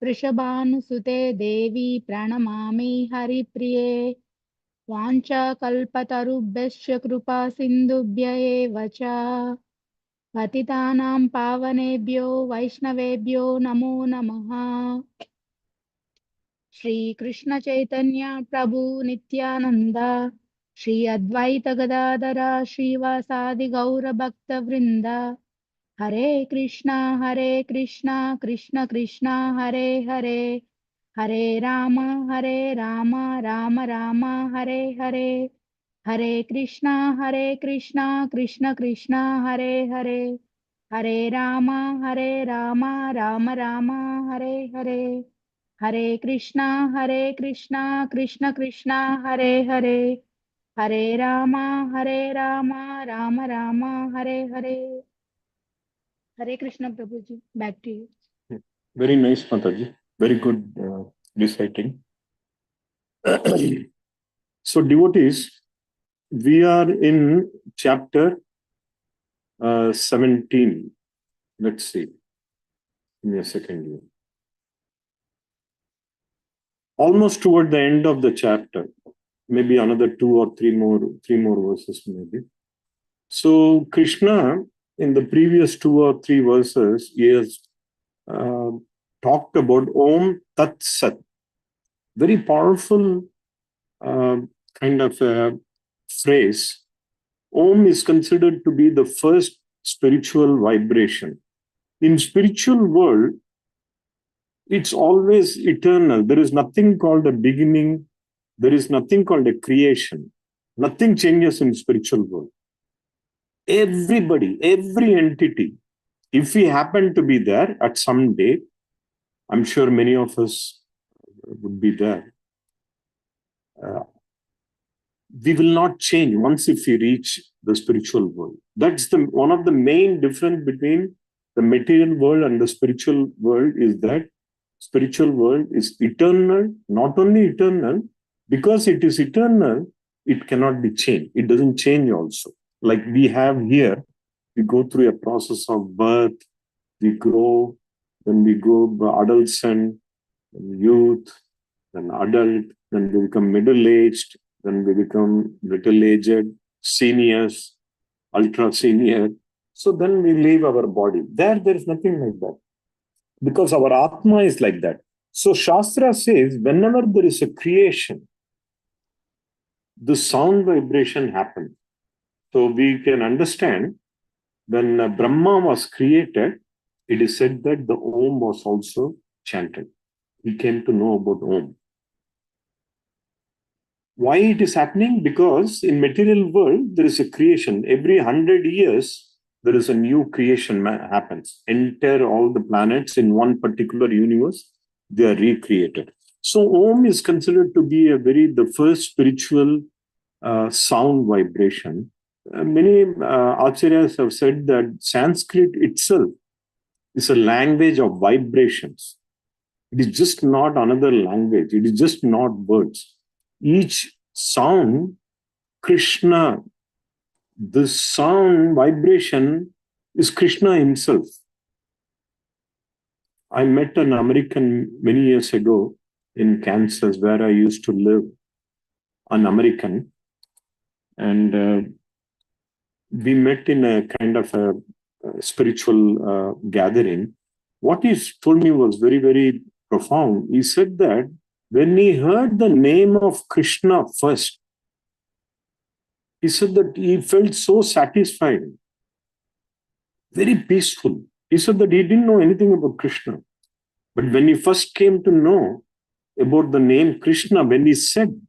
वृषभानुसुते देवी प्रणमामि हरिप्रिये वाञ्छाकल्पतरुभ्यश्च कृपा सिन्धुभ्य एव च पतितानां पावनेभ्यो वैष्णवेभ्यो नमो नमः। श्री कृष्ण चैतन्य प्रभु नित्यानंद श्री अद्वैत गदाधर श्रीवासादि गौर भक्त वृंद हरे कृष्णा कृष्ण कृष्ण हरे हरे हरे राम राम राम हरे हरे हरे कृष्णा कृष्ण कृष्ण हरे हरे हरे राम राम राम हरे हरे हरे कृष्णा कृष्ण कृष्ण हरे हरे हरे राम राम राम हरे हरे। हरे कृष्ण प्रभु ji, back to you. Very nice, Mataji. Very good reciting. So, devotees, we are in chapter 17. Let's see. Give me a second here. Almost toward the end of the chapter, maybe another three more verses, maybe. So, Krishna, in the previous 2 or 3 verses, he has talked about Om Tat Sat. Very powerful kind of a phrase. Om is considered to be the first spiritual vibration. In spiritual world, it's always eternal. There is nothing called a beginning. There is nothing called a creation. Nothing changes in spiritual world. Everybody, every entity, if we happen to be there at some day, I'm sure many of us would be there. We will not change once if we reach the spiritual world. That's one of the main difference between the material world and the spiritual world is that spiritual world is eternal, not only eternal, because it is eternal, it cannot be changed. It doesn't change also. Like we have here, we go through a process of birth, we grow, then we go adolescent, then youth, then adult, then we become middle-aged, then we become little-aged, seniors, ultra-senior. So then we leave our body. There is nothing like that. Because our Atma is like that. So Shastra says, whenever there is a creation, the sound vibration happens. So we can understand when Brahma was created, it is said that the Om was also chanted. We came to know about Om. Why it is happening? Because in material world, there is a creation. Every 100 years, there is a new creation happens. Enter all the planets in one particular universe, they are recreated. So Om is considered to be the first spiritual sound vibration. Many acharyas have said that Sanskrit itself is a language of vibrations. It is just not another language. It is just not words. Each sound, Krishna, the sound vibration is Krishna himself. I met an American many years ago in Kansas, where I used to live, an American. And we met in a kind of a spiritual gathering. What he told me was very, very profound. He said that when he heard the name of Krishna first, he said that he felt so satisfied, very peaceful. He said that he didn't know anything about Krishna. But when he first came to know about the name Krishna, when he said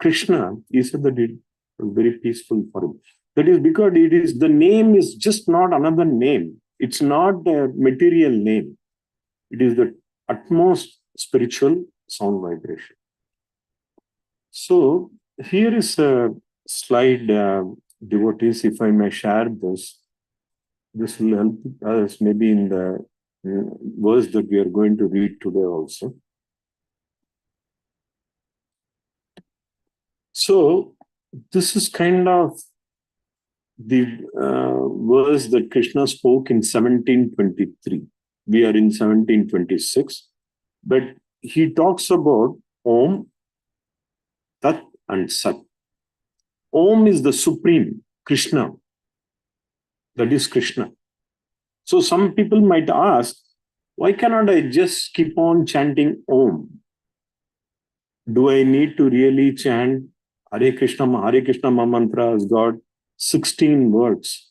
Krishna, he said that it was very peaceful for him. That is because the name is just not another name. It's not a material name. It is the utmost spiritual sound vibration. So here is a slide, devotees, if I may share this. This will help us maybe in the verse that we are going to read today also. So this is kind of the verse that Krishna spoke in 1723. We are in 1726. But he talks about Om, Tat, and Sat. Om is the supreme, Krishna. That is Krishna. So some people might ask, why cannot I just keep on chanting Om? Do I need to really chant Hare Krishna mantra has got 16 words.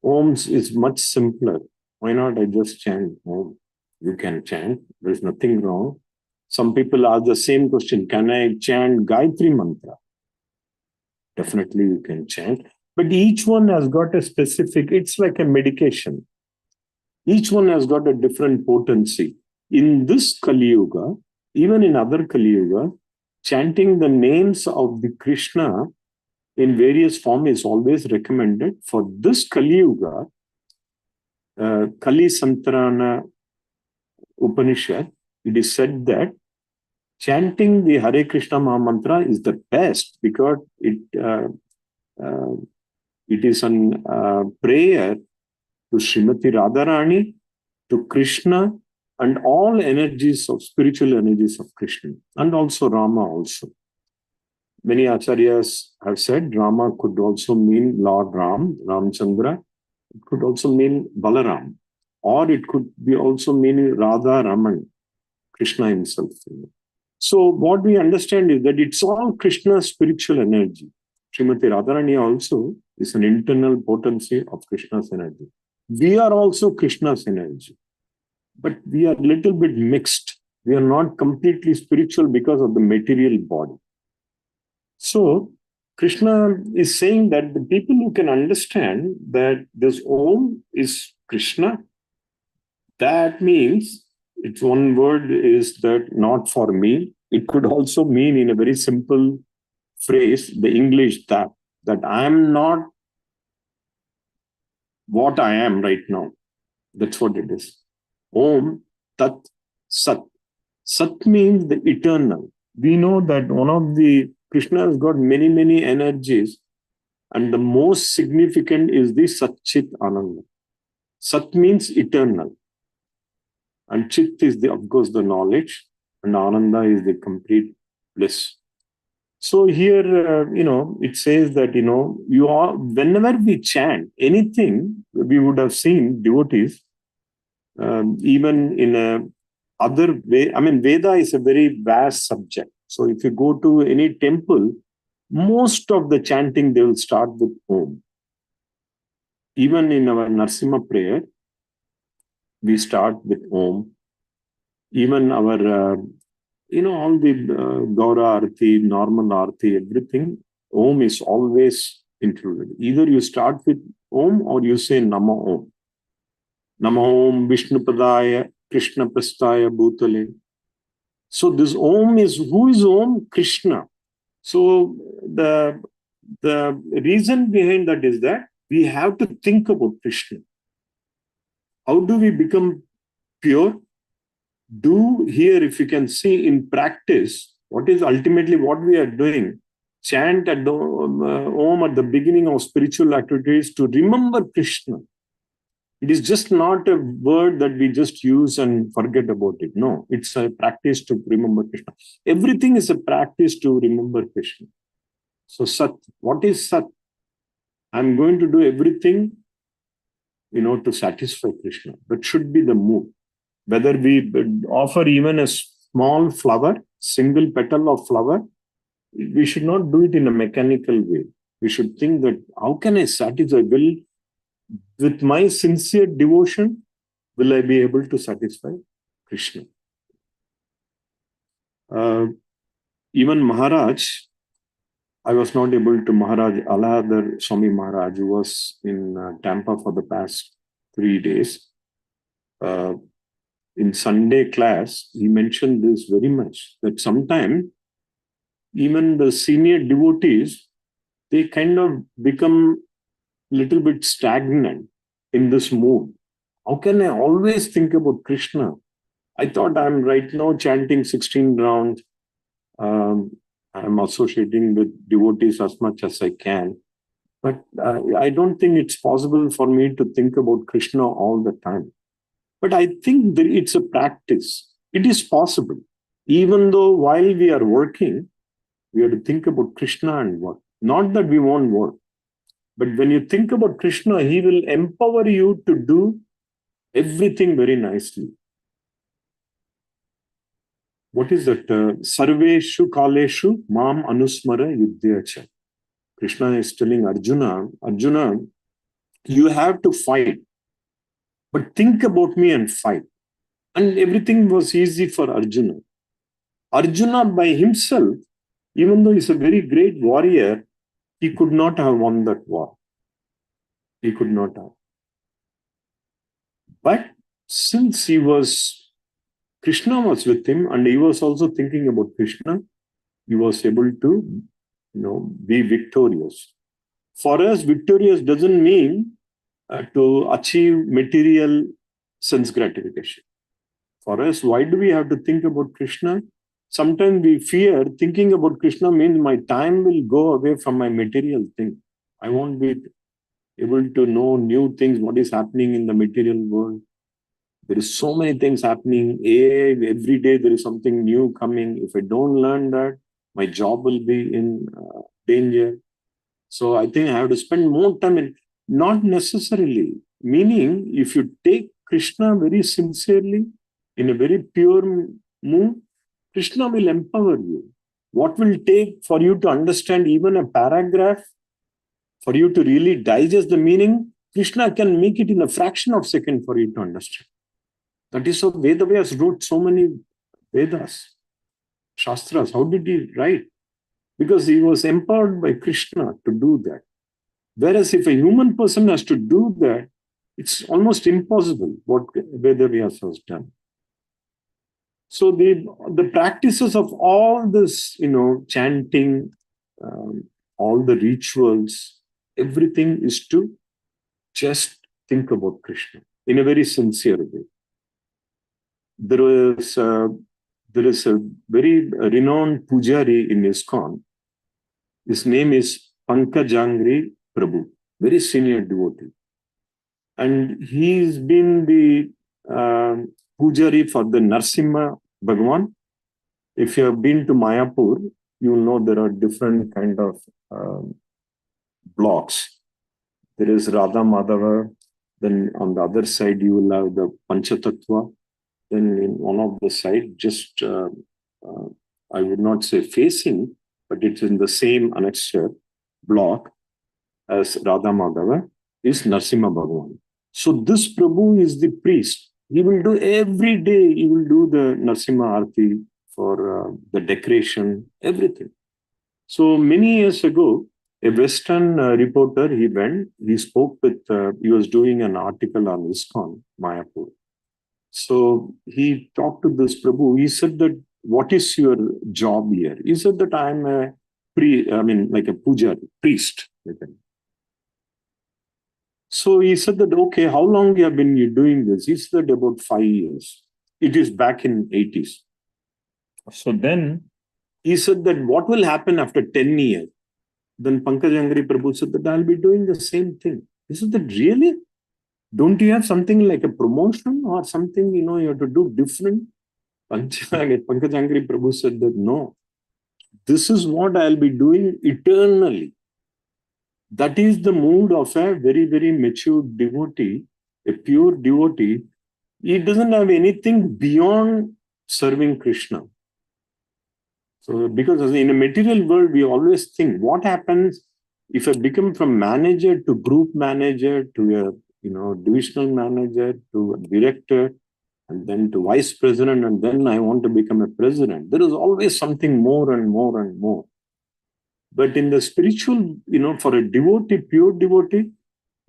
Om's is much simpler. Why not I just chant Om? You can chant. There's nothing wrong. Some people ask the same question. Can I chant Gayatri mantra? Definitely you can chant. But each one has got a specific, it's like a medication. Each one has got a different potency. In this Kali Yuga, even in other Kali Yuga, chanting the names of the Krishna in various forms is always recommended. For this Kali Yuga, Kali Santarana Upanishad, it is said that chanting the Hare Krishna Maha Mantra is the best because it is an prayer to Srimati Radharani, to Krishna, and all energies of spiritual energies of Krishna, and also Rama also. Many acharyas have said Rama could also mean Lord Ram, Ramchandra. It could also mean Balaram, or it could be also meaning Radha Raman, Krishna himself. So what we understand is that it's all Krishna's spiritual energy. Srimati Radharani also is an internal potency of Krishna's energy. We are also Krishna's energy, but we are a little bit mixed. We are not completely spiritual because of the material body. So Krishna is saying that the people who can understand that this Om is Krishna, that means its one word is that not for me. It could also mean in a very simple phrase, the English that I am not what I am right now. That's what it is. Om, Tat, Sat. Sat means the eternal. We know that one of the Krishna has got many, many energies, and the most significant is the Satchit Ananda. Sat means eternal, and Chit is the, of course, the knowledge, and Ananda is the complete bliss. So here, it says that, you are, whenever we chant anything, we would have seen devotees, even in a other way. I mean, Veda is a very vast subject. So if you go to any temple, most of the chanting, they will start with Om. Even in our Narsimha prayer, we start with Om. Even our, all the Gaura Arati, normal Arati, everything, Om is always included. Either you start with Om or you say Nama Om. Nama Om Vishnu Padaya Krishna Prastaya Bhutale. So this Om is, who is Om? Krishna. So the reason behind that is that we have to think about Krishna. How do we become pure? Do here, if you can see in practice, what is ultimately what we are doing, chant at the Om at the beginning of spiritual activities to remember Krishna. It is just not a word that we just use and forget about it. No, it's a practice to remember Krishna. Everything is a practice to remember Krishna. So Sat, what is Sat? I'm going to do everything, to satisfy Krishna. That should be the mood. Whether we offer even a small flower, single petal of flower, we should not do it in a mechanical way. We should think that how can I satisfy? With my sincere devotion, will I be able to satisfy Krishna? Even Maharaj, I was not able to, Maharaj, Alahadar Swami Maharaj, who was in Tampa for the past 3 days. In Sunday class, he mentioned this very much, that sometimes even the senior devotees, they kind of become a little bit stagnant in this mood. How can I always think about Krishna? I thought I'm right now chanting 16 rounds. I'm associating with devotees as much as I can. But I don't think it's possible for me to think about Krishna all the time. But I think that it's a practice. It is possible. Even though while we are working, we have to think about Krishna and work. Not that we won't work, but when you think about Krishna, he will empower you to do everything very nicely. What is that? Sarveshu kaleshu mam anusmara yuddhyacha. Krishna is telling Arjuna, Arjuna, you have to fight, but think about me and fight. And everything was easy for Arjuna. Arjuna by himself, even though he's a very great warrior, he could not have won that war. He could not have. But since Krishna was with him and he was also thinking about Krishna, he was able to, be victorious. For us, victorious doesn't mean to achieve material sense gratification. For us, why do we have to think about Krishna? Sometimes we fear thinking about Krishna means my time will go away from my material thing. I won't be able to know new things, what is happening in the material world. There is so many things happening. Every day there is something new coming. If I don't learn that, my job will be in danger. So I think I have to spend more time in, not necessarily, meaning if you take Krishna very sincerely, in a very pure mood, Krishna will empower you. What will take for you to understand even a paragraph, for you to really digest the meaning, Krishna can make it in a fraction of a second for you to understand. That is how Vedavyas wrote so many Vedas, Shastras. How did he write? Because he was empowered by Krishna to do that. Whereas if a human person has to do that, it's almost impossible what Vedavyas has done. So the practices of all this, chanting, all the rituals, everything is to just think about Krishna in a very sincere way. There is a very renowned pujari in ISKCON. His name is Pankajangri Prabhu, very senior devotee. And he's been the pujari for the Narsimha Bhagavan. If you have been to Mayapur, you know there are different kind of blocks. There is Radha Madhava. Then on the other side, you will have the Panchatattva. Then in one of the side, just I would not say facing, but it's in the same annexure block as Radha Madhava is Narsimha Bhagavan. So this Prabhu is the priest. He will do every day, he will do the Narsimha Arti for the decoration, everything. So many years ago, a Western reporter, he spoke with, he was doing an article on ISKCON, Mayapur. So he talked to this Prabhu. He said that, what is your job here? He said that I'm like a pujari, priest. So he said that, okay, how long have been you doing this? He said about 5 years. It is back in 80s. So then he said that what will happen after 10 years? Then Pankajangri Prabhu said that I'll be doing the same thing. He said that really? Don't you have something like a promotion or something, you have to do different? Pankajangri Prabhu said that no, this is what I'll be doing eternally. That is the mood of a very, very mature devotee, a pure devotee. He doesn't have anything beyond serving Krishna. So, because in a material world, we always think, what happens if I become from manager to group manager to a divisional manager to a director and then to vice president, and then I want to become a president. There is always something more and more and more. But in the spiritual, for a devotee, pure devotee,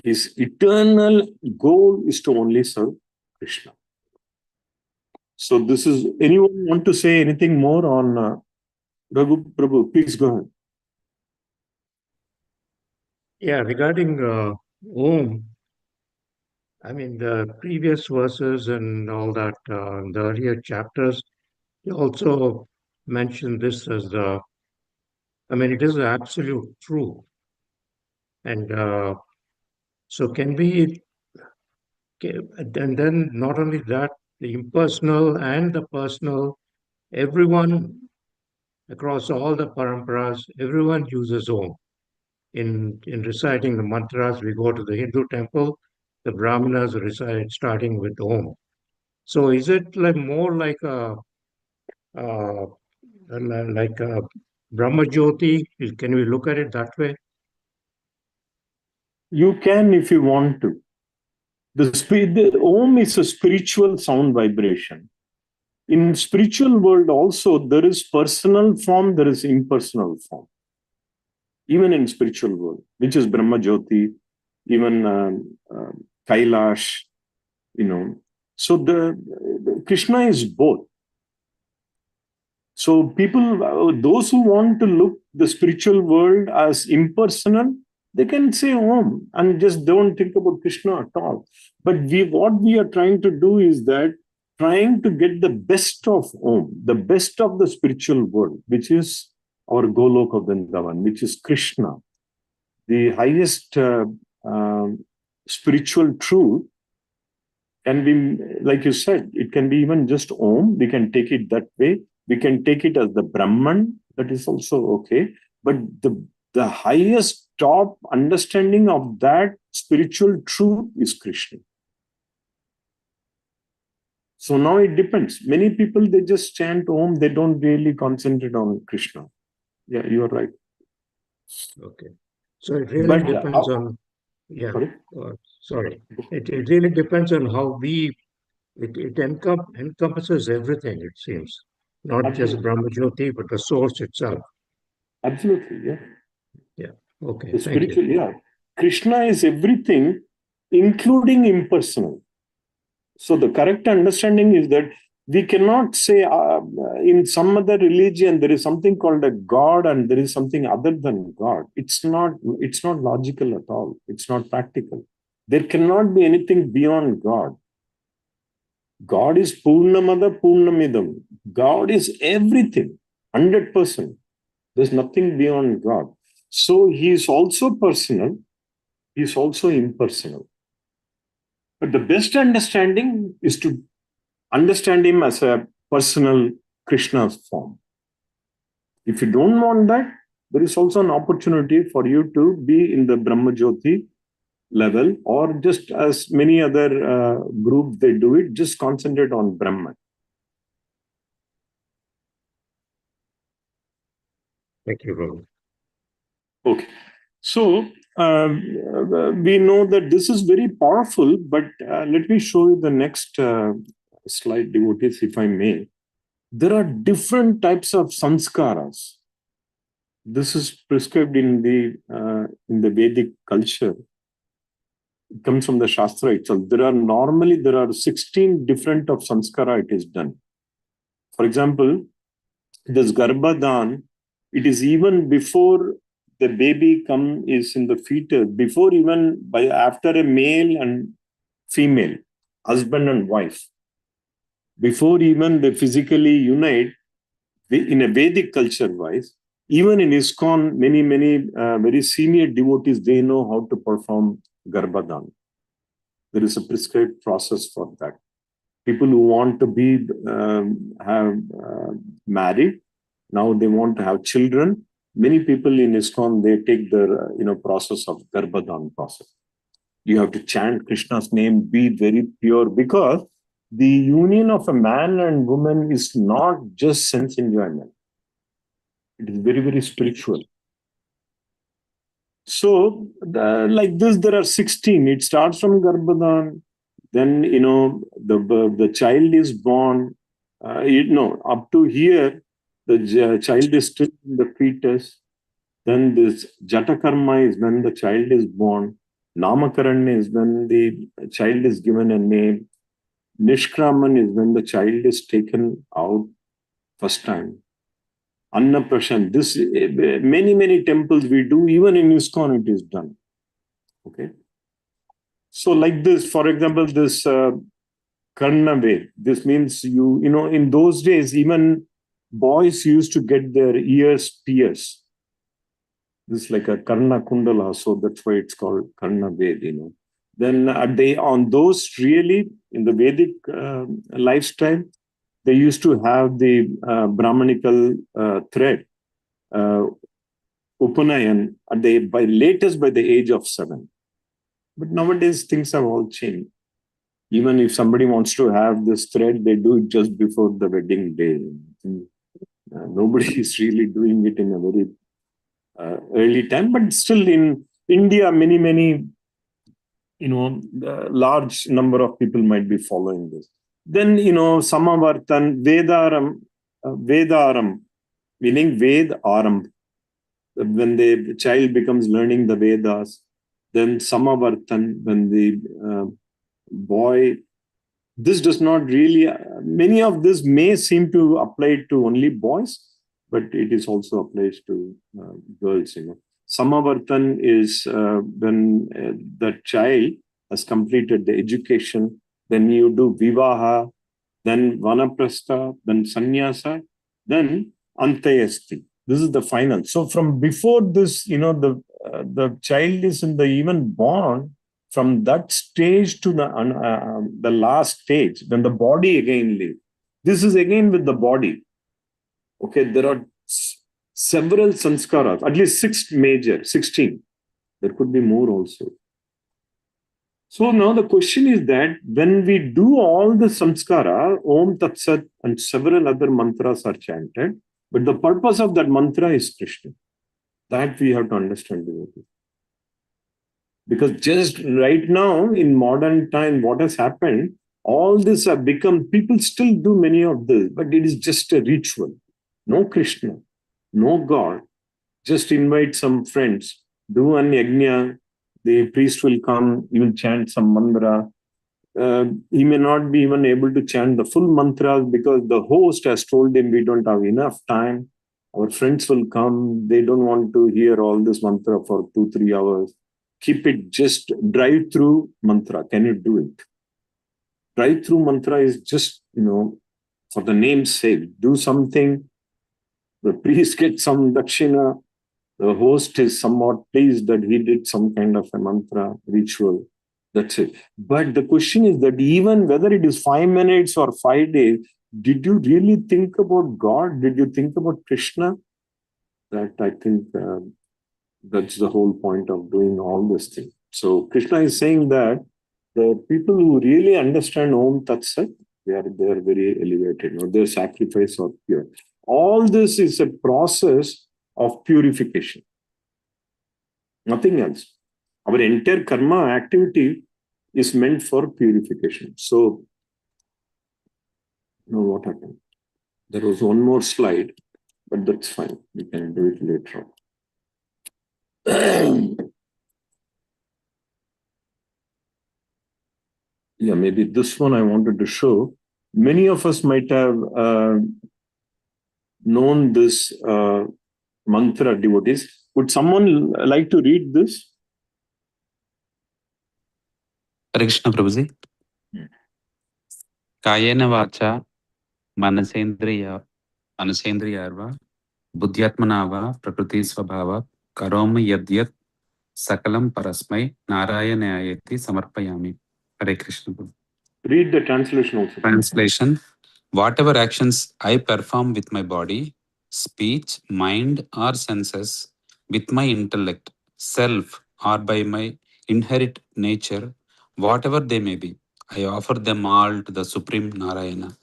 his eternal goal is to only serve Krishna. So this is, anyone want to say anything more on Raghu Prabhu? Please go ahead. Yeah, regarding Om, I mean, the previous verses and all that, the earlier chapters, they also mention this as it is the absolute truth. And so and then not only that, the impersonal and the personal, everyone across all the paramparas, everyone uses Om. In reciting the mantras, we go to the Hindu temple, the Brahmanas recite starting with Om. So is it like more uh, like a Brahma Jyoti? Can we look at it that way? You can if you want to. The Om is a spiritual sound vibration. In spiritual world also, there is personal form, there is impersonal form. Even in spiritual world, which is Brahma Jyoti, even Kailash, So the Krishna is both. So people, those who want to look the spiritual world as impersonal, they can say Om and just don't think about Krishna at all. But what we are trying to do is that trying to get the best of Om, the best of the spiritual world, which is our Goloka Vrindavan, which is Krishna, the highest spiritual truth. Can be, like you said, it can be even just Om. We can take it that way. We can take it as the Brahman. That is also okay. But the highest top understanding of that spiritual truth is Krishna. So now it depends. Many people, they just chant Om. They don't really concentrate on Krishna. Yeah, you are right. Okay. So it really depends on, sorry. It really depends on how it encompasses everything, it seems. Not just Brahma Jyoti, but the source itself. Absolutely, yeah. Yeah. Okay. The Thank you. spiritual, yeah. Krishna is everything, including impersonal. So the correct understanding is that we cannot say in some other religion there is something called a God and there is something other than God. It's not logical at all. It's not practical. There cannot be anything beyond God. God is Purnamada Purnamidam. God is everything, 100%. There's nothing beyond God. So he is also personal. He is also impersonal. But the best understanding is to understand him as a personal Krishna form. If you don't want that, there is also an opportunity for you to be in the Brahma Jyoti level, or just as many other groups they do it, just concentrate on Brahman. Thank you, Rohan. Okay. So we know that this is very powerful, but let me show you the next slide, devotees, if I may. There are different types of sanskaras. This is prescribed in the Vedic culture. It comes from the Shastra itself. There are 16 different of sanskara it is done. For example, this Garbhadan, it is even before the baby is in the fetus, before even after a male and female, husband and wife, before even they physically unite, in a Vedic culture wise, even in ISKCON, many very senior devotees, they know how to perform Garbhadan. There is a prescribed process for that. People who want to be married, now they want to have children. Many people in ISKCON, they take the process of Garbhadan process. You have to chant Krishna's name, be very pure, because the union of a man and woman is not just sense enjoyment. It is very, very spiritual. So, like this, there are 16. It starts from Garbhadan. Then, the child is born. Up to here, the child is still in the fetus. Then this Jatakarma is when the child is born. Namakarana is when the child is given a name. Nishkraman is when the child is taken out first time. Annaprashan, this many temples we do, even in ISKCON it is done. Okay. So like this, for example, this Karnaved, this means in those days, even boys used to get their ears pierced. This is like a Karna Kundala, so that's why it's called Karnaved, Then on those really in the Vedic lifestyle, they used to have the Brahmanical thread, Upanayan, by latest by the age of 7. But nowadays things have all changed. Even if somebody wants to have this thread, they do it just before the wedding day. Nobody is really doing it in a very early time, but still in India, many, large number of people might be following this. Then, Samavartan, Vedaram, meaning Ved Aram. When the child becomes learning the Vedas, then Samavartan, when the boy, this does not really, many of this may seem to apply to only boys, but it is also applies to girls. Samavartan is when the child has completed the education, then you do Vivaha, then Vanaprastha, then Sannyasa, then Antayasti. This is the final. So from before this, the child is in the even born, from that stage to the last stage, when the body again lives. This is again with the body. Okay, there are several sanskaras, at least 16. There could be more also. So now the question is that when we do all the samskara, Om Tat Sat and several other mantras are chanted, but the purpose of that mantra is Krishna. That we have to understand. Because just right now, in modern time, what has happened, all this have become, people still do many of this, but it is just a ritual. No Krishna, no God. Just invite some friends, do an yajna, the priest will come, he will chant some mantra. He may not be even able to chant the full mantras because the host has told him we don't have enough time. Our friends will come, they don't want to hear all this mantra for 2-3 hours. Keep it just drive-through mantra. Can you do it? Drive-through mantra is just, for the name's sake. Do something. The priest gets some dakshina. The host is somewhat pleased that he did some kind of a mantra ritual. That's it. But the question is that even whether it is 5 minutes or 5 days, did you really think about God? Did you think about Krishna? That I think that's the whole point of doing all this thing. So Krishna is saying that the people who really understand Om Tat Sat, they are very elevated, or their sacrifice or pure. All this is a process of purification. Nothing else. Our entire karma activity is meant for purification. So, what happened? There was one more slide, but that's fine. We can do it later on. Yeah, maybe this one I wanted to show. Many of us might have known this mantra, devotees. Would someone like to read this? Hare Krishna Prabhuji. Kayena vacha manasendriya arva buddhyatmanava prakriti svabhava karoma yadyat sakalam parasmai narayanayati samarpayami. Hare Krishna. Read the translation also. Translation. Whatever actions I perform with my body, speech, mind or senses, with my intellect, self or by my inherent nature, whatever they may be, I offer them all to the Supreme Narayana.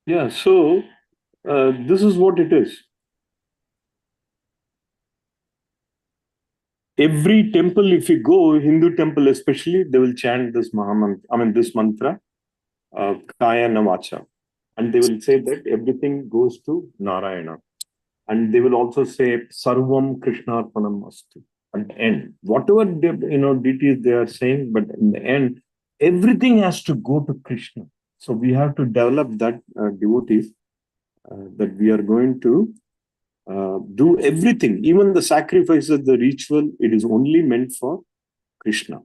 Yeah, so this is what it is. Every temple, if you go, Hindu temple especially, they will chant this this mantra, Kaya Navacha. And they will say that everything goes to Narayana. And they will also say Sarvam Krishna Arpanam Astu at the end. Whatever deities they are saying, but in the end, everything has to go to Krishna. So we have to develop that devotees that we are going to do everything, even the sacrifices, the ritual, it is only meant for Krishna.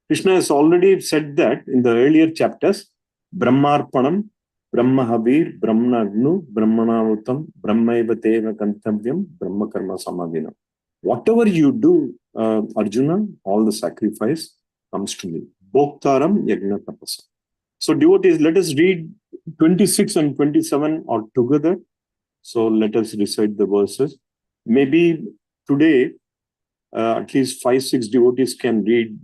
Krishna has already said that in the earlier chapters, Brahmarpanam, Brahmahabir, Brahmanagnu, Brahmanavutam, Brahmaivateva Kantavyam, Brahmakarma Samadhinam. Whatever you do, Arjuna, all the sacrifice, comes to me. Bhoktaram yajna tapasa. So devotees, let us read 26 and 27 all together. So let us recite the verses. Maybe today, at least 5-6 devotees can read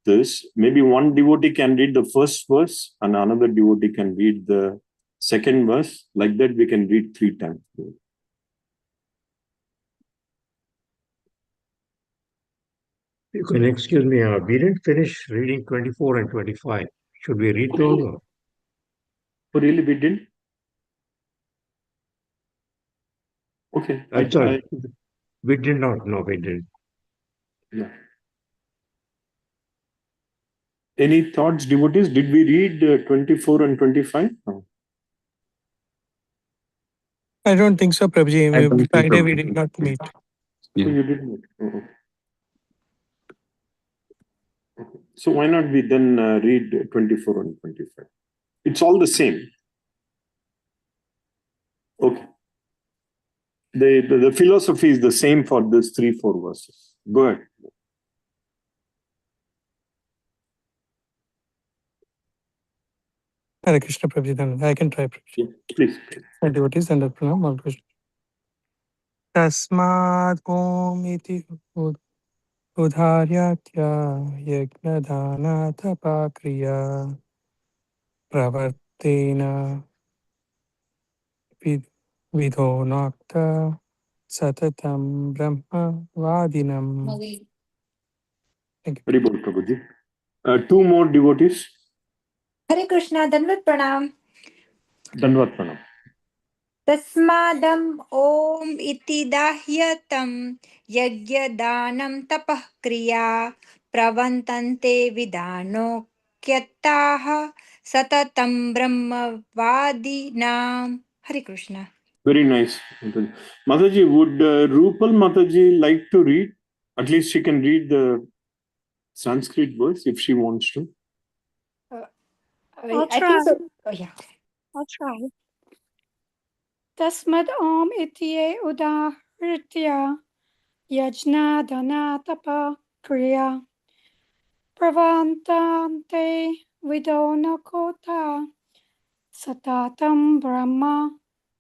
this. Maybe one devotee can read the first verse and another devotee can read the second verse. Like that, we can read 3 times. You can excuse me, we didn't finish reading 24 and 25. Should we read those? Or? Oh, really, we didn't? Okay. Sorry, we did not. No, we didn't. Yeah. Any thoughts, devotees? Did we read 24 and 25? No. I don't think so, Prabhuji. I don't think Friday so. we did not meet. Yeah. Oh, you did not. Oh, okay. So why not we then read 24 and 25? It's all the same. Okay. The philosophy is the same for these 3-4 verses. Go ahead. Hare Krishna, Prabhuji. I can try, Prabhuji. Yeah, please. My devotees and pranam all Krishna. Tasmad om iti udharyatya yajnadana tapakriya pravartena vidho nokta satatam brahma vadinam. Thank you. Very good, Prabhuji. 2 more devotees. Hare Krishna, Danvat Pranam. Danvat Pranam. Tasmadam Om Iti Dahyatam Yajyadanam Tapah Kriya Pravantante Vidano Kyataha Satatam Brahma Vadinam. Hare Krishna. Very nice. Mataji, would Rupal Mataji like to read? At least she can read the Sanskrit verse if she wants to. I'll I try. think so. Oh, yeah. I'll try. Tasmad om iti udahritya yajna dana tapa kriya pravantante vidonakota satatam brahma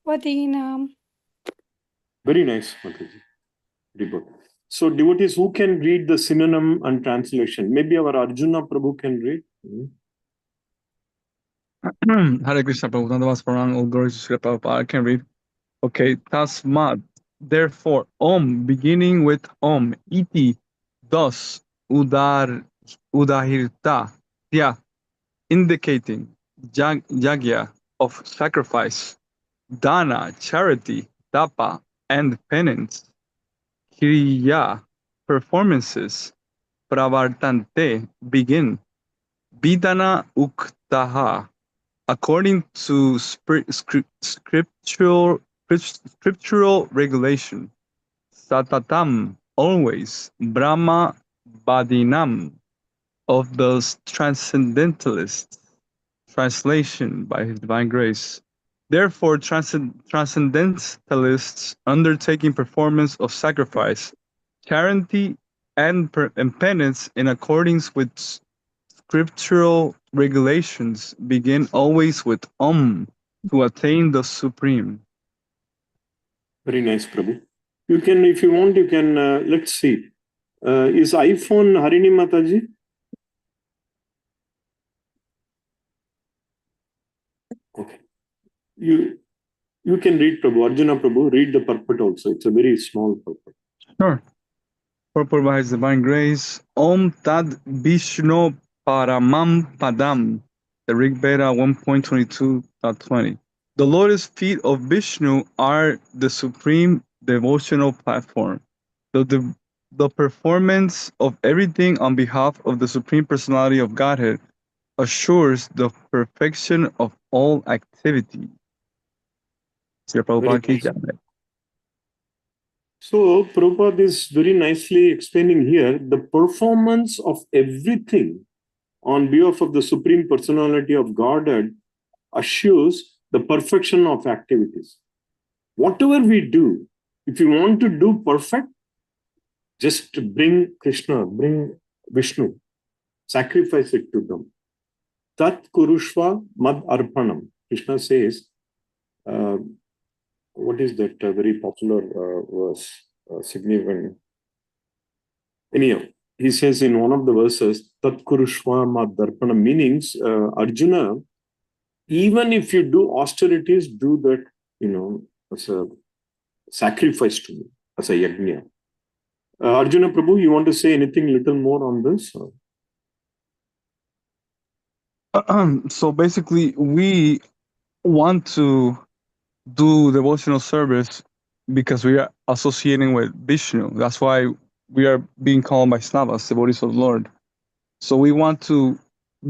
vadinam. Very nice, Mataji. Very good. So devotees, who can read the synonym and translation? Maybe our Arjuna Prabhu can read. Hare Krishna Prabhu, Nandavas Parang, all glories to Srila Prabhupada. I can read. Okay, Tasmad. Therefore, Om, beginning with Om, Iti, thus, Udahirta, yeah, indicating, Yagya, of sacrifice, Dana, charity, Tapa, and penance, Kriya, performances, Pravartante, begin, Bidana Uktaha, according to scriptural regulation, Satatam, always, Brahma Badinam, of the transcendentalists, translation by His Divine Grace. Therefore, transcendentalists undertaking performance of sacrifice, charity, and penance in accordance with scriptural regulations begin always with to attain the supreme. Very nice, Prabhu. You can, if you want, you can, let's see. Is iPhone Harini Mataji? Okay. You can read Prabhu, Arjuna Prabhu, read the purport also. It's a very small purport. Sure. Purport by His Divine Grace. Om Tad Vishnu Paramam Padam. The Rig Veda 1.22.20. The lotus feet of Vishnu are the supreme devotional platform. The performance of everything on behalf of the Supreme Personality of Godhead assures the perfection of all activity. Srila Prabhupada ki jai. So Prabhupada is very nicely explaining here the performance of everything on behalf of the Supreme Personality of Godhead assures the perfection of activities. Whatever we do, if you want to do perfect, just bring Krishna, bring Vishnu. Sacrifice it to them. Tat kurushva mad arpanam. Krishna says, what is that very popular verse, significant? Anyhow, he says in one of the verses, Tat kurushva mad arpanam, meanings, Arjuna, even if you do austerities, do that, as a sacrifice to me, as a yajna. Arjuna Prabhu, you want to say anything little more on this? So basically, we want to do devotional service because we are associating with Vishnu. That's why we are being called by Vaishnavas, devotees of the Lord. So we want to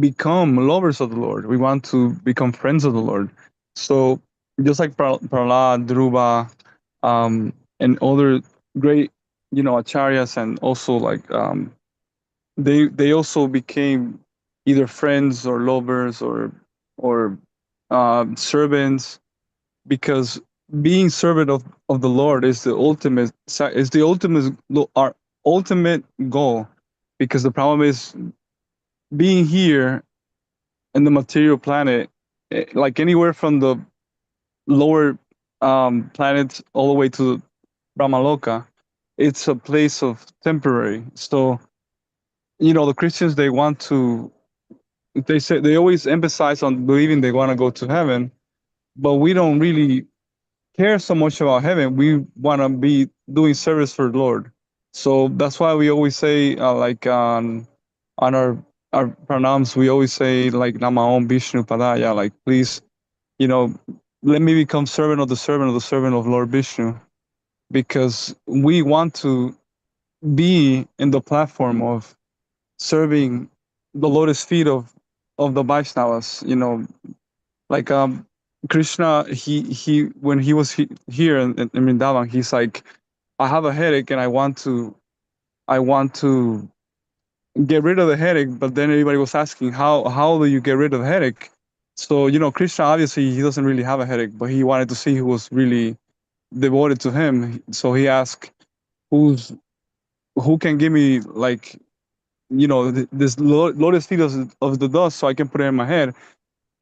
become lovers of the Lord. We want to become friends of the Lord. So just like Prahlad, Dhruva, and other great, acharyas, and also like they also became either friends or lovers or servants, because being servant of the Lord is the ultimate our ultimate goal. Because the problem is being here in the material planet, like anywhere from the lower planets all the way to Brahmaloka, it's a place of temporary. So, the Christians, they always emphasize on believing they want to go to heaven, but we don't really care so much about heaven. We want to be doing service for the Lord. So that's why we always say, like on our pranams, we always say like Namaom Vishnu Padaya, like please, let me become servant of the servant of the servant of Lord Vishnu, because we want to be in the platform of serving the lotus feet of the Vaishnavas. Like Krishna, he when he was here in Vrindavan, he's like, I have a headache and I want to get rid of the headache. But then everybody was asking, how do you get rid of the headache? So Krishna, obviously he doesn't really have a headache, but he wanted to see who was really devoted to him. So he asked, who can give me like this lotus feet of the dust so I can put it in my head.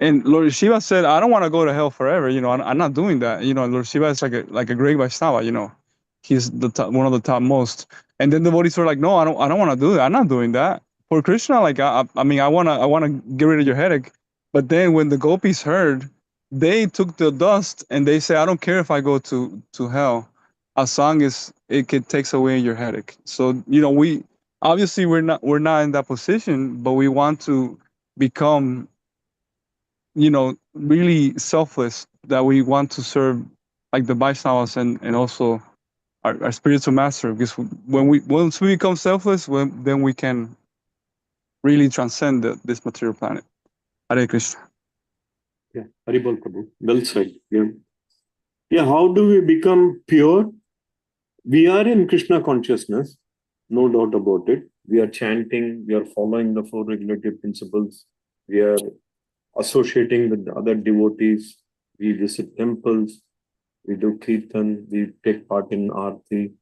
And Lord Shiva said, I don't want to go to hell forever. I'm not doing that. Lord Shiva is like a great Vaishnava. He's the top, one of the top most. And then the devotees were like, no, I don't want to do that. I'm not doing that. For Krishna, like I mean, I wanna get rid of your headache. But then when the gopis heard, they took the dust and they say, I don't care if I go to hell, as long as it takes away your headache. So we obviously we're not in that position, but we want to become really selfless, that we want to serve like the Vaishnavas and also our spiritual master, because once we become selfless, then we can really transcend this material planet. Hare Krishna. Yeah, Haribol Prabhu, well said. Yeah, how do we become pure? We are in Krishna consciousness, no doubt about it. We are chanting, we are following the four regulative principles, we are associating with other devotees, we visit temples, we do kirtan, we take part in aarti.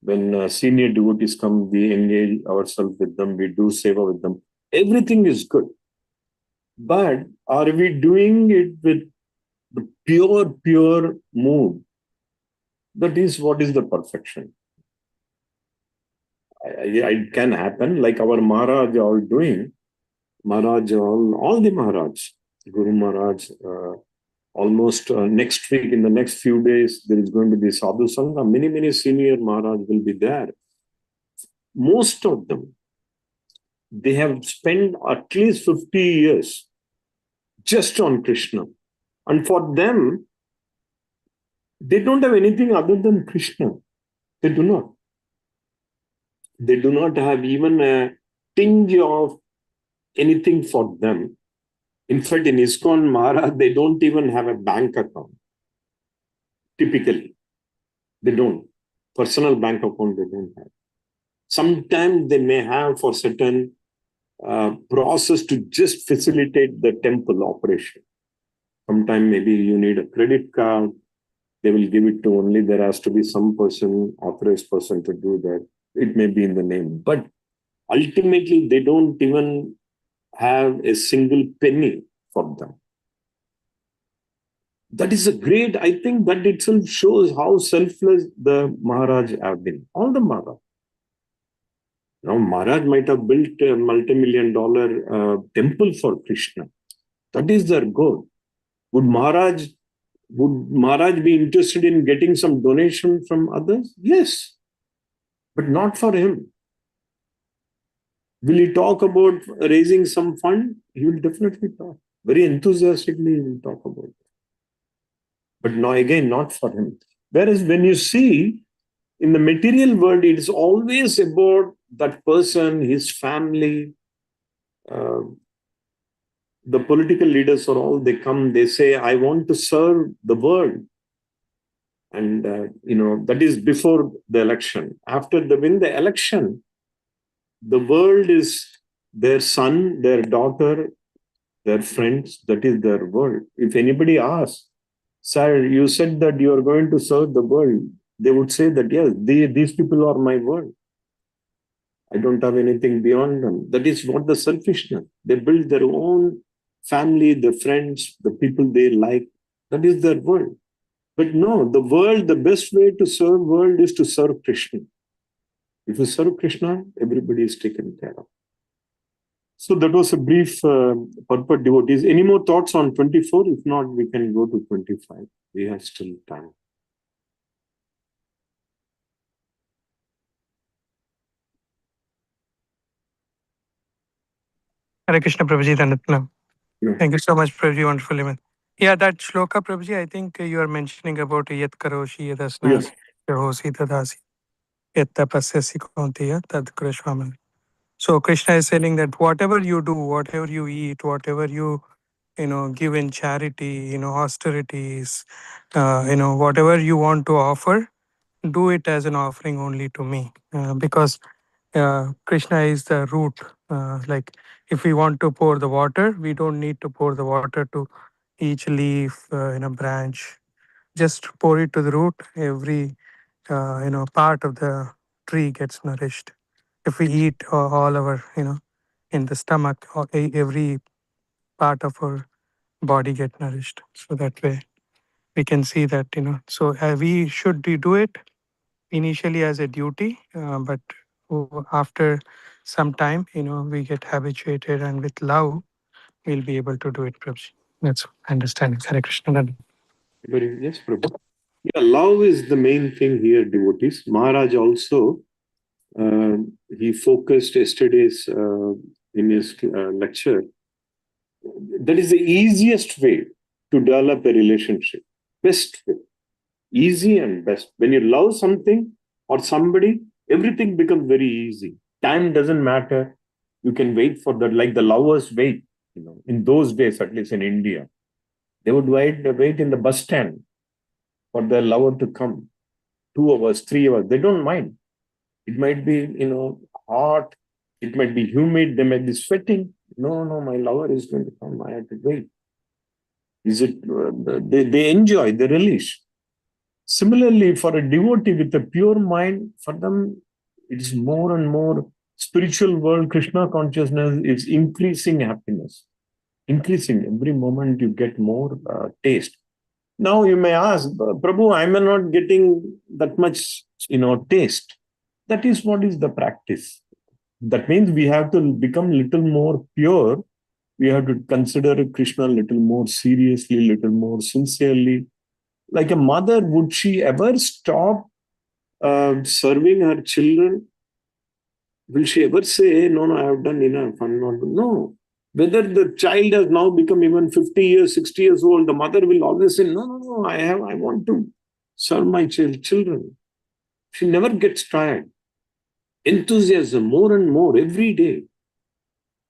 When senior devotees come, we engage ourselves with them, we do seva with them. Everything is good. But are we doing it with the pure mood? That is what is the perfection. It can happen, like our Maharaj all doing. Maharaj, all the Maharaj, Guru Maharaj, almost next week, in the next few days, there is going to be Sadhu Sangha. Many senior Maharaj will be there. Most of them, they have spent at least 50 years just on Krishna. And for them, they don't have anything other than Krishna. They do not. They do not have even a tinge of anything for them. In fact, in ISKCON Maharaj, they don't even have a bank account. Typically, they don't. Personal bank account, they don't have. Sometimes they may have for certain process to just facilitate the temple operation. Sometimes maybe you need a credit card. They will give it to only, there has to be some person, authorized person to do that. It may be in the name. But ultimately, they don't even have a single penny for them. That is a great, I think that itself shows how selfless the Maharaj have been. All the Maharaj. Now, Maharaj might have built a multi-million-dollar temple for Krishna. That is their goal. Would Maharaj be interested in getting some donation from others? Yes, but not for him. Will he talk about raising some fund? He will definitely talk. Very enthusiastically, he will talk about it. But no, again, not for him. Whereas when you see in the material world, it is always about that person, his family, the political leaders are all, they come, they say, I want to serve the world. And, that is before the election. After they win the election, the world is their son, their daughter, their friends. That is their world. If anybody asks, sir, you said that you are going to serve the world, they would say that, yes, these people are my world. I don't have anything beyond them. That is what the selfishness. They build their own family, the friends, the people they like. That is their world. But no, the world, the best way to serve world is to serve Krishna. If you serve Krishna, everybody is taken care of. So that was a brief purport, devotees. Any more thoughts on 24? If not, we can go to 25. We have still time. Hare Krishna, Prabhuji, Dandatnam. Yeah. Thank you so much, Prabhuji. Wonderful event. Yeah, that shloka, Prabhuji, I think you are mentioning about yat karoshi, yadasnas, yahosi, tadasi, yat tapasyasi kaunteya, tad krishvaman. So Krishna is saying that whatever you do, whatever you eat, whatever you give in charity, austerities, whatever you want to offer, do it as an offering only to me, because Krishna is the root. Like if we want to pour the water, we don't need to pour the water to each leaf in a branch. Just pour it to the root. Every part of the tree gets nourished. If we eat all our in the stomach, every part of our body get nourished. So that way we can see that So we should do it initially as a duty, but after some time, we get habituated, and with love, we'll be able to do it. Prabhuji. That's understanding. Hare Krishna. Yes, Prabhu. Yeah, love is the main thing here, devotees. Maharaj also, he focused yesterday's in his lecture. That is the easiest way to develop a relationship. Best way. Easy and best. When you love something or somebody, everything becomes very easy. Time doesn't matter. You can wait for that, like the lovers wait. In those days, at least in India, they would wait in the bus stand for their lover to come. 2 hours, 3 hours, they don't mind. It might be, hot. It might be humid. They might be sweating. No, my lover is going to come. I have to wait. Is it? They enjoy, they relish. Similarly, for a devotee with a pure mind, for them, it is more and more spiritual world. Krishna consciousness is increasing happiness. Increasing every moment, you get more taste. Now you may ask, Prabhu, I am not getting that much, taste. That is what is the practice. That means we have to become little more pure. We have to consider Krishna a little more seriously, little more sincerely. Like a mother, would she ever stop serving her children? Will she ever say, no, I have done enough, I'm not? No. Whether the child has now become even 50 years, 60 years old, the mother will always say, no, I want to serve my children. She never gets tired. Enthusiasm, more and more, every day.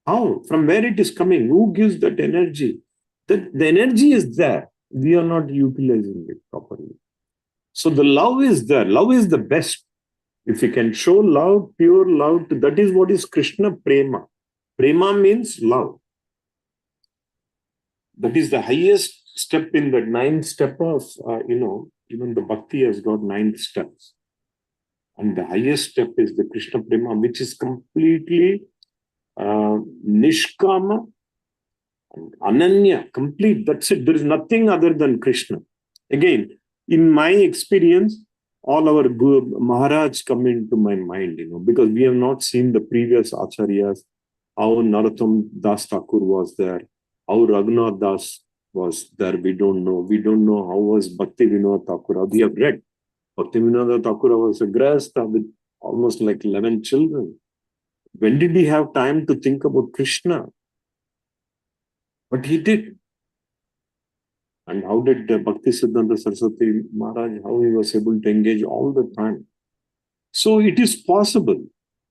How? From where it is coming? Who gives that energy? The energy is there. We are not utilizing it properly. So the love is there. Love is the best. If you can show love, pure love, that is what is Krishna Prema. Prema means love. That is the highest step in the 9th step of, even the Bhakti has got 9 steps. And the highest step is the Krishna Prema, which is completely Nishkama, Ananya, complete. That's it. There is nothing other than Krishna. Again, in my experience, all our Maharaj come into my mind, because we have not seen the previous acharyas, how Narottam Das Thakur was there, how Raghunath Das was there, we don't know. We don't know how was Bhakti Vinod Thakur. We have read. Bhakti Vinod Thakur was a grahastha with almost like 11 children. When did he have time to think about Krishna? But he did. And how did Bhakti Siddhanta Saraswati Maharaj, how he was able to engage all the time? So it is possible.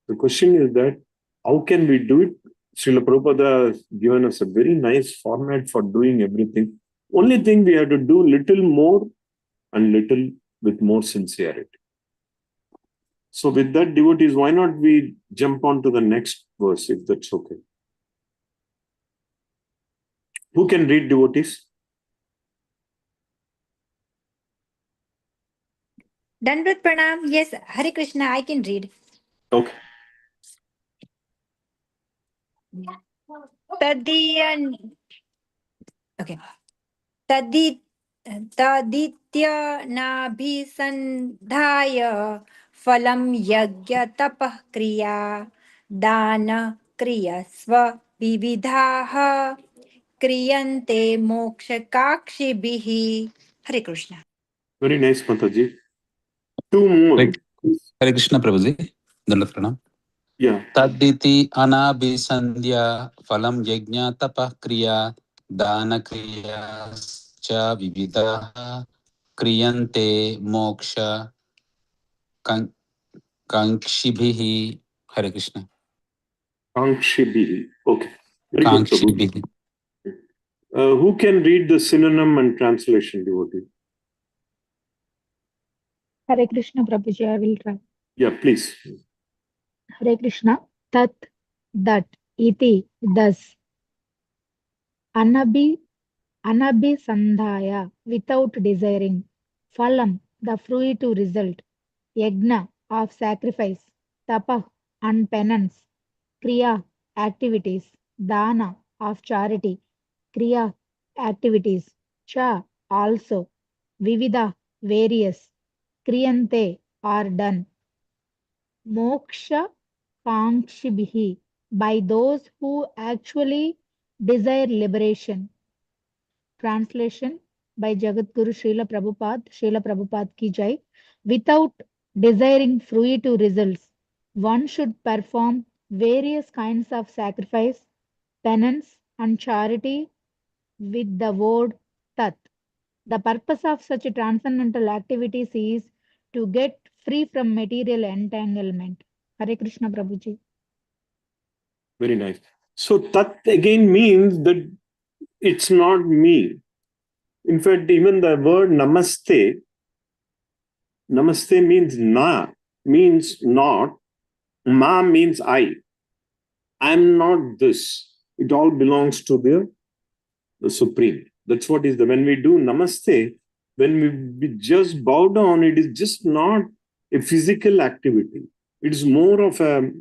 The question is that, how can we do it? Srila Prabhupada has given us a very nice format for doing everything. Only thing we have to do little more and little with more sincerity. So with that, devotees, why not we jump on to the next verse, if that's okay? Who can read, devotees? Dandvat Pranam. Yes, Hare Krishna, I can read. Okay. Tadiyan. Okay. Tadityanabhisandhaya phalam yajna tapah kriya dana kriya sva vividhaha kriyante moksha kakshibhihi. Hare Krishna. Very nice, Mataji. Two more. Hare Krishna Prabhuji. Dandavat Pranam. Yeah. Taditi anabhisandhya phalam yajna tapah kriya dana kriya cha vividaha kriyante moksha kankshibhihi. Hare Krishna. Kankshibhi. Okay. Very good, Prabhu. Kankshibhihi. Who can read the synonym and translation, devotee? Hare Krishna, Prabhuji, I will try. Yeah, please. Hare Krishna. Tat, that, iti, thus. Anabhisandhaya, without desiring. Phalam, the fruitive result. Yajna, of sacrifice. Tapah, and penance. Kriya, activities. Dana, of charity. Kriya, activities. Cha, also. Vivida, various. Kriyante, are done. Moksha Kankshibhihi, by those who actually desire liberation. Translation by Jagadguru Srila Prabhupada ki jai. Without desiring fruitive results, one should perform various kinds of sacrifice, penance, and charity with the word Tat. The purpose of such transcendental activities is to get free from material entanglement. Hare Krishna Prabhuji. Very nice. So Tat again means that it's not me. In fact, even the word Namaste means na, means not. Ma means I. I'm not this. It all belongs to the Supreme. That's what is when we do Namaste, when we just bow down, it is just not a physical activity. It's more of I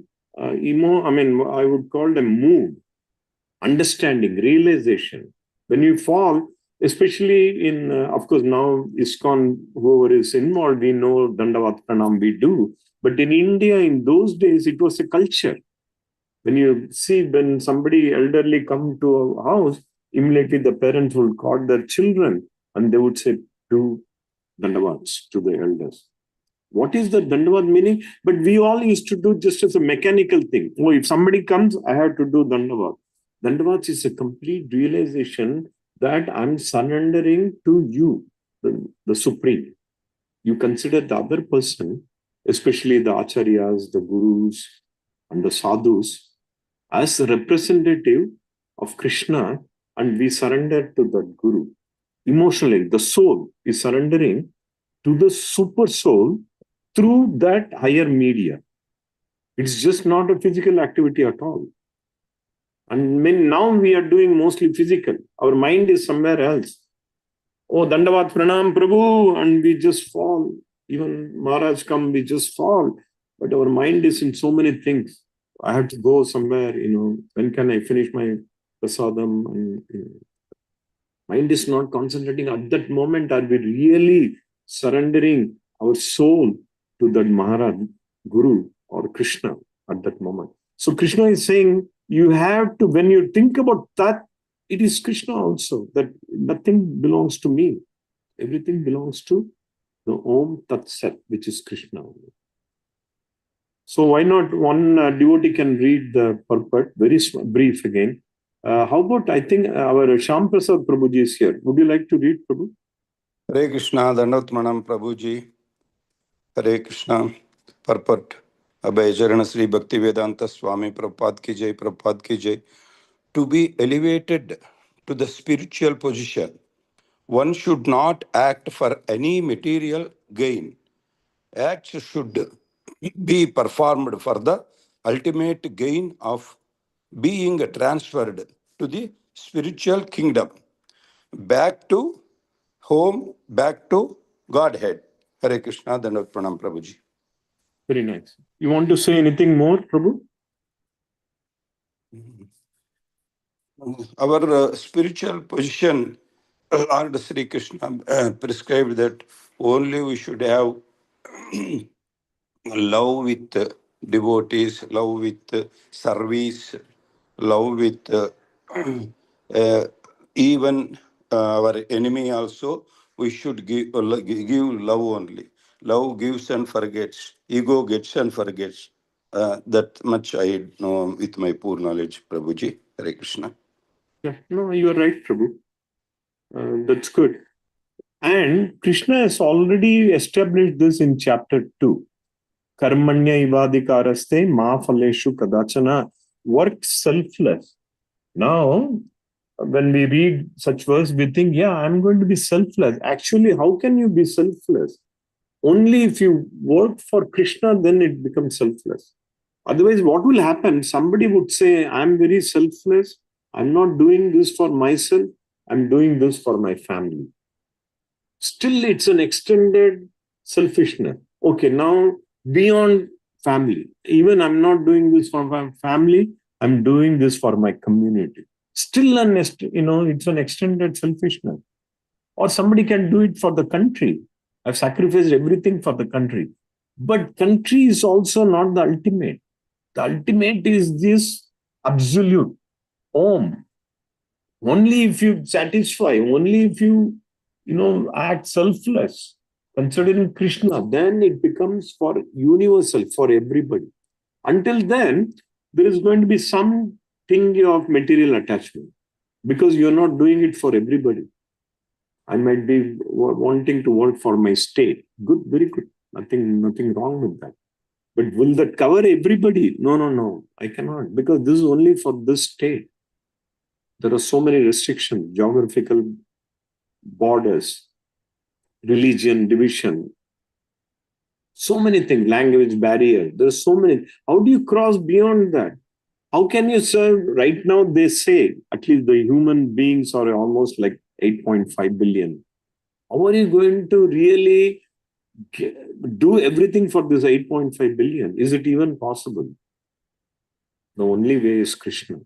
would call it a mood, understanding, realization. When you fall, especially in, of course, now ISKCON, whoever is involved, we know Dandavat Pranam, we do. But in India, in those days, it was a culture. When you see, when somebody elderly come to a house, immediately the parents would call their children and they would say, do Dandavats to the elders. What is the Dandavat meaning? But we all used to do just as a mechanical thing. Oh, if somebody comes, I have to do Dandavat. Dandavat is a complete realization that I'm surrendering to you, the Supreme. You consider the other person, especially the acharyas, the gurus, and the sadhus, as a representative of Krishna, and we surrender to that guru. Emotionally, the soul is surrendering to the super soul through that higher media. It's just not a physical activity at all. And now we are doing mostly physical. Our mind is somewhere else. Oh, Dandavat Pranam Prabhu, and we just fall. Even Maharaj come, we just fall. But our mind is in so many things. I have to go somewhere, when can I finish my prasadam? And, mind is not concentrating at that moment. Are we really surrendering our soul to that Maharaj, Guru, or Krishna at that moment? So Krishna is saying, you have to, when you think about that, it is Krishna also, that nothing belongs to me. Everything belongs to the Om Tat Sat, which is Krishna. So why not one devotee can read the purport, very brief again. How about, I think our Sham Prasad Prabhuji is here. Would you like to read, Prabhu? Hare Krishna, Dandat Manam Prabhuji. Hare Krishna, purport. Abhay Charana Sri Bhakti Vedanta Swami Prabhupada ki jai, Prabhupada ki jai. To be elevated to the spiritual position, one should not act for any material gain. Acts should be performed for the ultimate gain of being transferred to the spiritual kingdom. Back to home, back to Godhead. Hare Krishna, Dandavat Pranam Prabhuji. Very nice. You want to say anything more, Prabhu? Our spiritual position, Lord Sri Krishna prescribed that only we should have love with devotees, love with service, love with even our enemy also. We should give love only. Love gives and forgets. Ego gets and forgets. That much I know with my poor knowledge, Prabhuji. Hare Krishna. Yeah, no, you are right, Prabhu. That's good. And Krishna has already established this in chapter 2. Karmanya ivadikaraste ma phaleshu kadachana. Work selfless. Now, when we read such verse, we think, yeah, I'm going to be selfless. Actually, how can you be selfless? Only if you work for Krishna, then it becomes selfless. Otherwise, what will happen? Somebody would say, I'm very selfless. I'm not doing this for myself. I'm doing this for my family. Still, it's an extended selfishness. Okay, now beyond family, even I'm not doing this for my family, I'm doing this for my community. Still, it's an extended selfishness. Or somebody can do it for the country. I've sacrificed everything for the country. But country is also not the ultimate. The ultimate is this absolute Om. Only if you satisfy, only if you act selfless, considering Krishna, then it becomes for universal, for everybody. Until then, there is going to be some thing of material attachment because you're not doing it for everybody. I might be wanting to work for my state. Good, very good. Nothing wrong with that. But will that cover everybody? No. I cannot, because this is only for this state. There are so many restrictions, geographical borders, religion, division, so many things, language barrier. There's so many. How do you cross beyond that? How can you serve? Right now, they say at least the human beings are almost like 8.5 billion. How are you going to really do everything for this 8.5 billion? Is it even possible? The only way is Krishna.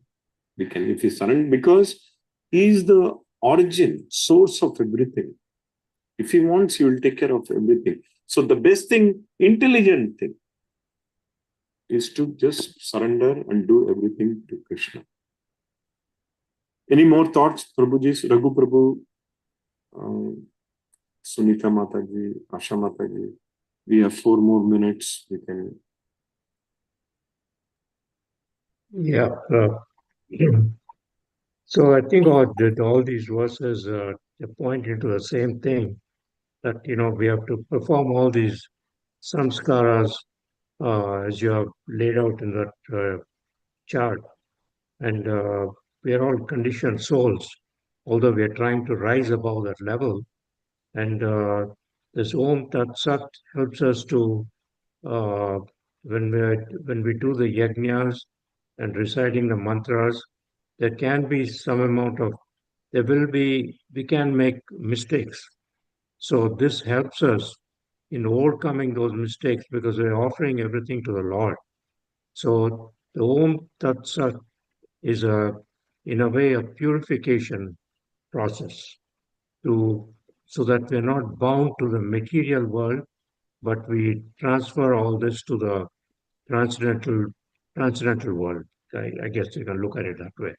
We can, if we surrender, because he is the origin, source of everything. If he wants, he will take care of everything. So the best thing, intelligent thing, is to just surrender and do everything to Krishna. Any more thoughts, Prabhuji? Raghu Prabhu, Sunita Mataji, Asha Mataji. We have 4 more minutes. We can. Yeah. So I think all these verses point into the same thing, that we have to perform all these samskaras as you have laid out in that chart, and we are all conditioned souls, although we are trying to rise above that level. And this Om Tat Sat helps us to uh, when we do the yajnas and reciting the mantras, there can be some amount of we can make mistakes. So this helps us in overcoming those mistakes because we're offering everything to the Lord. So The Om Tat Sat is in a way, a purification process so that we're not bound to the material world, but we transfer all this to the transcendental world. I guess you can look at it that way.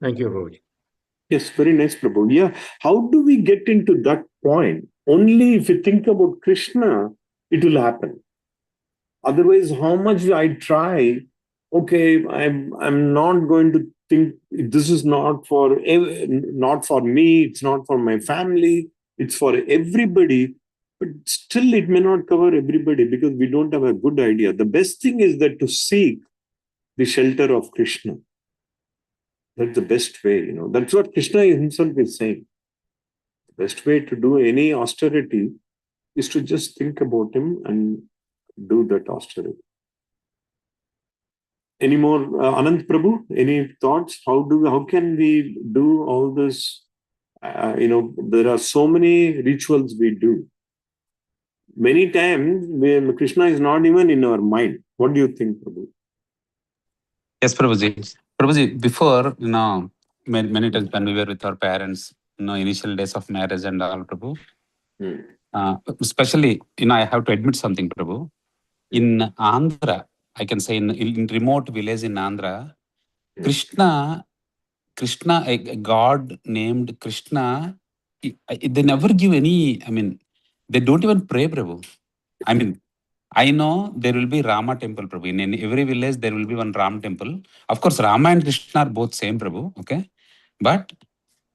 Thank you, Rohit. Yes, very nice, Prabhu. Yeah, how do we get into that point? Only if you think about Krishna, it will happen. Otherwise, how much I try, okay, I'm not going to think this is not for me, it's not for my family, it's for everybody. But still, it may not cover everybody because we don't have a good idea. The best thing is that to seek the shelter of Krishna. That's the best way, That's what Krishna himself is saying. The best way to do any austerity is to just think about him and do that austerity. Any more, Anand Prabhu? Any thoughts? How can we do all this? There are so many rituals we do. Many times, Krishna is not even in our mind. What do you think, Prabhu? Yes, Prabhuji. Prabhuji, before, many times when we were with our parents, initial days of marriage and all, Prabhu, especially, I have to admit something, Prabhu. In Andhra, I can say in remote village in Andhra, Krishna, a god named Krishna, they never give any, they don't even pray, Prabhu. I know there will be Rama temple, Prabhu. In every village, there will be one Ram temple. Of course, Rama and Krishna are both same, Prabhu. Okay. But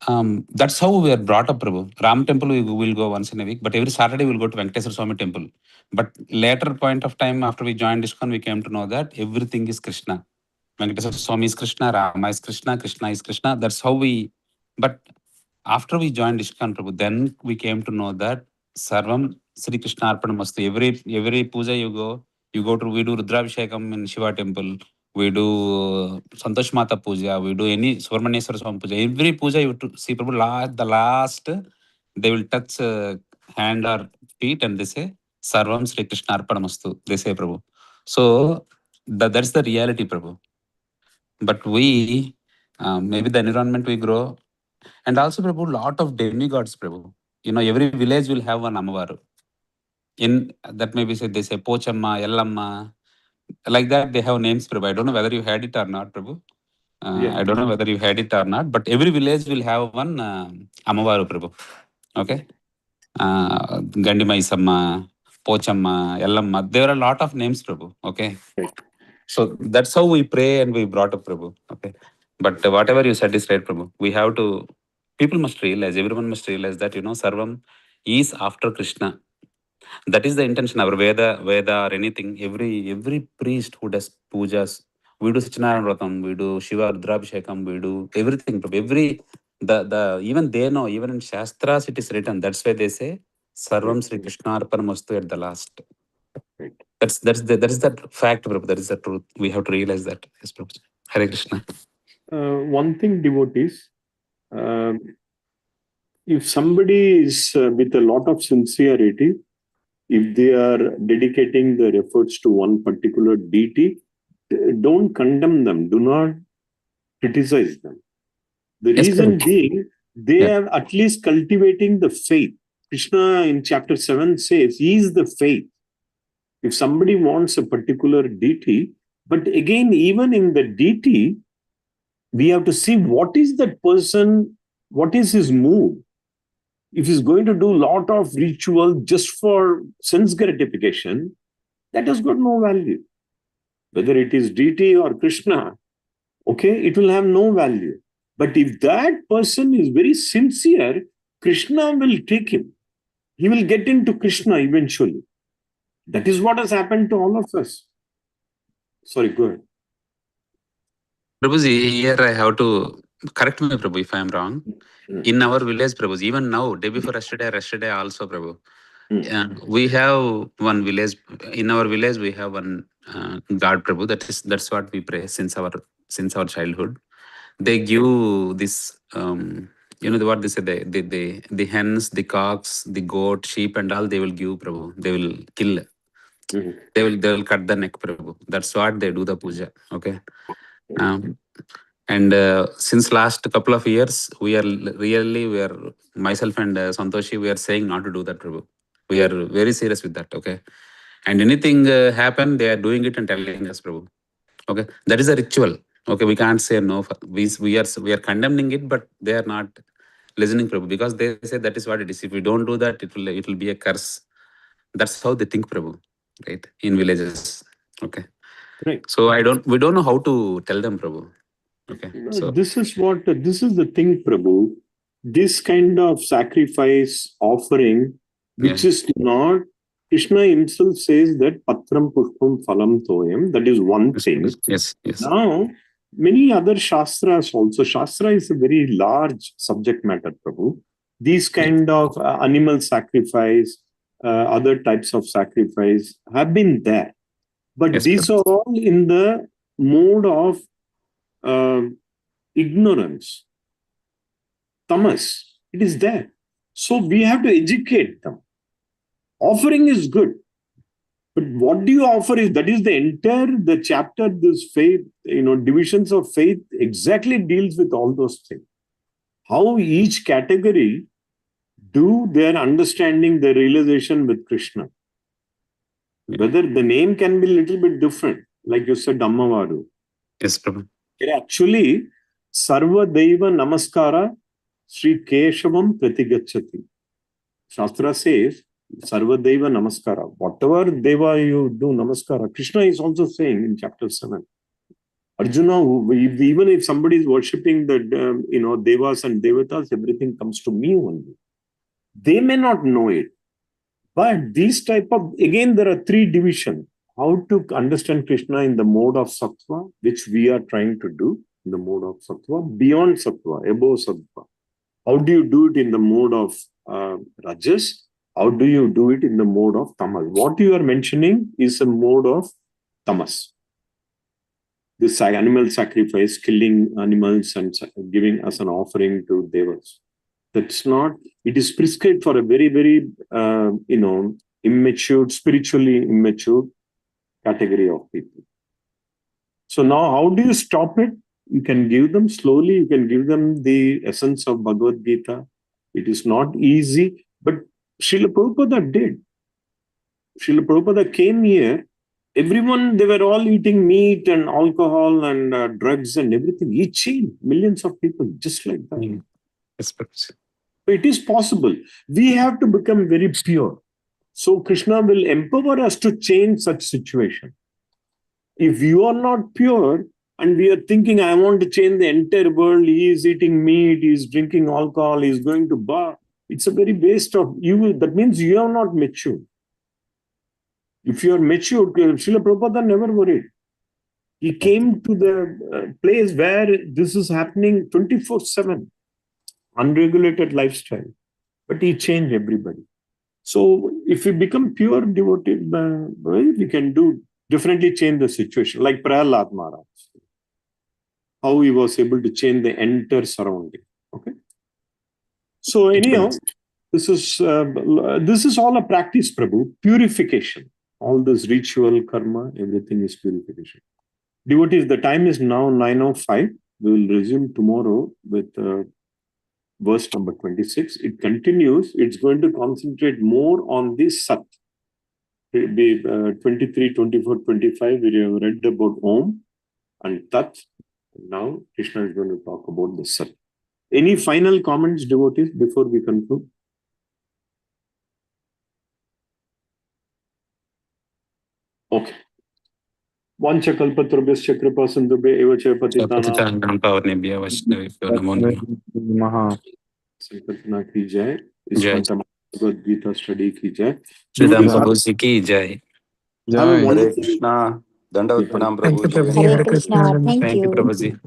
that's how we are brought up, Prabhu. Ram temple, we will go once in a week. But every Saturday, we'll go to Venkateswara Swami temple. But later point of time, after we joined ISKCON, we came to know that everything is Krishna. Venkateswara Swami is Krishna, Rama is Krishna, Krishna is Krishna. That's how we... But after we joined ISKCON, Prabhu, then we came to know that Sarvam Sri Krishna Arpanamastu. Every puja you go to, we do Rudrabhishekam in Shiva temple, we do Santosh Mata puja, we do any Swarmaneswara Swami puja. Every puja you see, Prabhu, the last, they will touch hand or feet and they say, Sarvam Sri Krishna Arpanamastu. They say, Prabhu. So that's the reality, Prabhu. But we, maybe the environment we grow, and also, Prabhu, lot of demigods, Prabhu. Every village will have one Amavaru. In that maybe they say Pochamma, Yellamma. Like that, they have names, Prabhu. I don't know whether you had it or not, Prabhu. I don't know whether you had it or not, but every village will have one Amavaru, Prabhu. Okay? Gandimaisamma, Pochamma, Yellamma. There are a lot of names, Prabhu. Okay? So that's how we pray and we brought up, Prabhu. Okay? But whatever you said is right, Prabhu. We have to... People must realize, everyone must realize that, Sarvam is after Krishna. That is the intention. Our Veda or anything, every priest who does pujas, we do Sachinarayana Vratam, we do Shiva Rudrabhishekam, we do everything. Even they know, even in Shastras it is written. That's why they say Sarvam Sri Krishna Arpanamastu at the last. That is the fact, Prabhu. That is the truth. We have to realize that. Yes, Prabhu. Hare Krishna. One thing, devotees, if somebody is with a lot of sincerity, if they are dedicating their efforts to one particular deity, don't condemn them. Do not criticize them. The reason being, they are at least cultivating the faith. Krishna in chapter 7 says, he is the faith. If somebody wants a particular deity, but again, even in the deity, we have to see what is that person, what is his mood. If he's going to do a lot of ritual just for sense gratification, that has got no value. Whether it is deity or Krishna, okay, it will have no value. But if that person is very sincere, Krishna will take him. He will get into Krishna eventually. That is what has happened to all of us. Sorry, go ahead. Prabhuji, here I have to correct me, Prabhu, if I am wrong. In our village, Prabhuji, even now, day before yesterday also, Prabhu, we have one village. In our village, we have one God, Prabhu. That's what we pray since our childhood. They give this, what they say, the hens, the cocks, the goat, sheep, and all they will give, Prabhu. They will kill. they will cut the neck, Prabhu. That's what they do the puja. Okay. And since last couple of years, we are myself and Santoshi, we are saying not to do that, Prabhu. We are very serious with that. Okay. And anything happen, they are doing it and telling us, Prabhu. Okay, that is a ritual. Okay, we can't say no. We are condemning it, but they are not listening, Prabhu, because they say that is what it is. If we don't do that, it will be a curse. That's how they think, Prabhu, right? In villages. Okay. Right. So we don't know how to tell them, Prabhu. Okay. So this is the thing, Prabhu. This kind of sacrifice offering, which is not, Krishna himself says that patram pushpam phalam toyam, that is one thing. Yes. Now, many other shastras also. Shastra is a very large subject matter, Prabhu. These kind of animal sacrifice, other types of sacrifice have been there. But these are all in the mode of ignorance, tamas. It is there. So we have to educate them. Offering is good. But what do you offer is, that is the chapter, this faith, divisions of faith exactly deals with all those things. How each category do their understanding, their realization with Krishna. Whether the name can be a little bit different, like you said, Ammavaru. Yes, Prabhu. Actually, Sarva Deva Namaskara Sri Keshavam Pratigachati. Shastra says, Sarva Deva Namaskara. Whatever Deva you do Namaskara. Krishna is also saying in chapter 7. Arjuna, even if somebody is worshipping the Devas and Devatas, everything comes to me only. They may not know it. But these type of, again, there are three divisions. How to understand Krishna in the mode of sattva, which we are trying to do in the mode of sattva, beyond sattva, above sattva. How do you do it in the mode of rajas? How do you do it in the mode of tamas? What you are mentioning is a mode of tamas. This animal sacrifice, killing animals and giving as an offering to devas. That's not, it is prescribed for a very, very, immature, spiritually immature category of people. So now how do you stop it? You can give them slowly, you can give them the essence of Bhagavad Gita. It is not easy, but Srila Prabhupada did. Srila Prabhupada came here, everyone, they were all eating meat and alcohol and drugs and everything. He changed millions of people just like that. Yes, Prabhu. It is possible. We have to become very pure. So Krishna will empower us to change such situation. If you are not pure and we are thinking, I want to change the entire world, he is eating meat, he is drinking alcohol, he is going to bar, it's a very waste of you. That means you are not mature. If you are mature, Srila Prabhupada never worried. He came to the place where this is happening 24/7. Unregulated lifestyle, but he changed everybody. So if we become pure devotee, we can definitely change the situation. Like Prahlad Maharaj, how he was able to change the entire surrounding. Okay. So anyhow, this is all a practice, Prabhu. Purification. All this ritual karma, everything is purification. Devotees, the time is now 9:05. We will resume tomorrow with verse number 26. It continues. It's going to concentrate more on this Sat. 23, 24, 25, we have read about Om and Tat. Now Krishna is going to talk about the Sat. Any final comments, devotees, before we conclude? Okay. Vancha kalpatrubhyasya kripa sindhubhya eva cha patitanam Namo Namo. संकल्पना की जाए, ISKCON Tampa Bhagavad Gita study की जाए. Sridham Prabhu ji ki jai. Hare Krishna. Dandavat Pranam Thank you, Prabhuji. Prabhuji. Hare Hare Krishna. Krishna. Thank Thank you, you. Prabhuji.